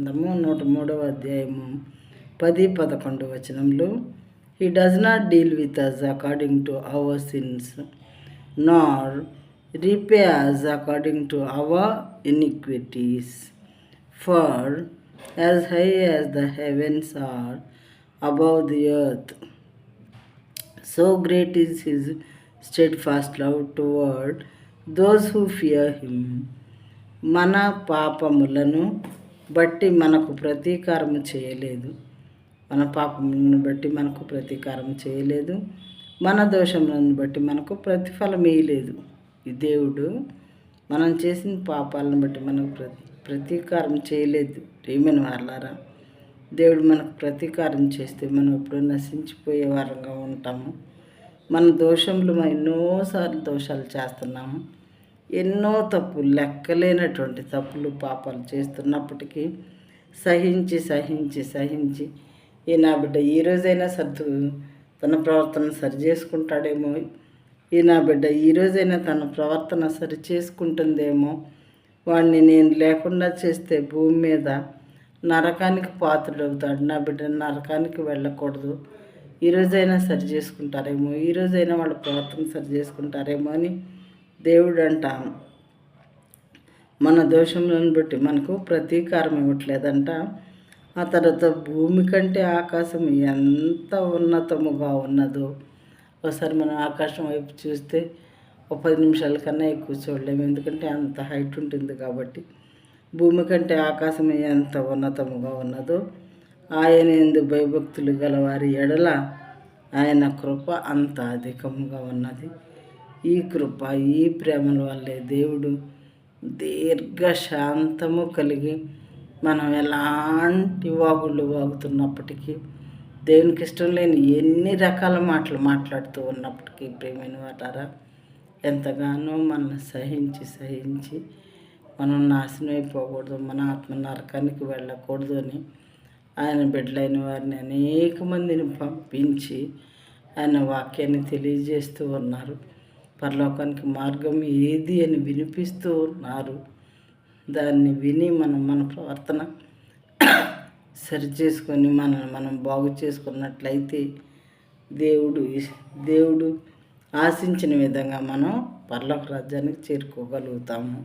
గ్రంథము 103వ అధ్యాయము 10-11 వచనంలో, He does not deal with us according to our sins, nor repay us according to our iniquities. For as high as the heavens are above the earth, so great is His steadfast love toward those who fear Him. మన పాపములను బట్టి మనకు ప్రతీకారం చేయలేదు, మన పాపములను బట్టి మనకు ప్రతీకారం చేయలేదు, మన దోషములను బట్టి మనకు ప్రతిఫలం ఇయ్యలేదు. ఈ దేవుడు మనం చేసిన పాపాలను బట్టి మనకు ప్రతీకారం చేయలేదు. ప్రియమైన వారలారా, దేవుడు మనకు ప్రతీకారం చేస్తే మనం ఎప్పుడూ నశించిపోయే వారంగా ఉంటాము. మన దోషములు ఎన్నోసార్లు దోషాలు చేస్తున్నాము, ఎన్నో తప్పులు, లెక్కలేనటువంటి తప్పులు, పాపాలు చేస్తున్నప్పటికీ సహించి సహించి సహించి ఈ నా బిడ్డ ఈరోజైనా తన ప్రవర్తన సరి చేసుకుంటాడేమో, ఈ నా బిడ్డ ఈరోజైనా తన ప్రవర్తన సరి చేసుకుంటుందేమో, వాడిని నేను లేకుండా చేస్తే భూమి మీద నరకానికి పాత్రుడవుతాడు, నా బిడ్డ నరకానికి వెళ్ళకూడదు, ఈరోజైనా సరి చేసుకుంటారేమో, ఈరోజైనా వాళ్ళ ప్రవర్తన సరి చేసుకుంటారేమో అని దేవుడు అంట మన దోషములను బట్టి మనకు ప్రతీకారం ఇవ్వట్లేదంట. ఆ తర్వాత భూమి కంటే ఆకాశం ఎంత ఉన్నతముగా ఉన్నదో, ఒకసారి మనం ఆకాశం వైపు చూస్తే ఒక 10 నిమిషాల కన్నా ఎక్కువ చూడలేము, ఎందుకంటే అంత హైట్ ఉంటుంది కాబట్టి. భూమి కంటే ఆకాశం ఎంత ఉన్నతముగా ఉన్నదో, ఆయన యందు భయభక్తులు గలవారి ఎడల ఆయన కృప అంత అధికముగా ఉన్నది. ఈ కృప, ఈ ప్రేమల వల్లే దేవుడు దీర్ఘశాంతము కలిగి మనం ఎలాంటి వాగుళ్ళు వాగుతున్నప్పటికీ, దేవునికి ఇష్టం లేని ఎన్ని రకాల మాటలు మాట్లాడుతూ ఉన్నప్పటికీ, ప్రియమైన వాటారా, ఎంతగానో మనల్ని సహించి సహించి మనం నాశనం అయిపోకూడదు, మన ఆత్మ నరకానికి వెళ్ళకూడదు అని ఆయన బిడ్డలైన వారిని అనేక మందిని పంపించి ఆయన వాక్యాన్ని తెలియజేస్తూ ఉన్నారు. పరలోకానికి మార్గం ఏది అని వినిపిస్తూ ఉన్నారు. దాన్ని విని మన ప్రవర్తన సరి చేసుకొని మనం బాగు చేసుకున్నట్లయితే దేవుడు ఆశించిన విధంగా మనం పరలోక రాజ్యానికి చేరుకోగలుగుతాము.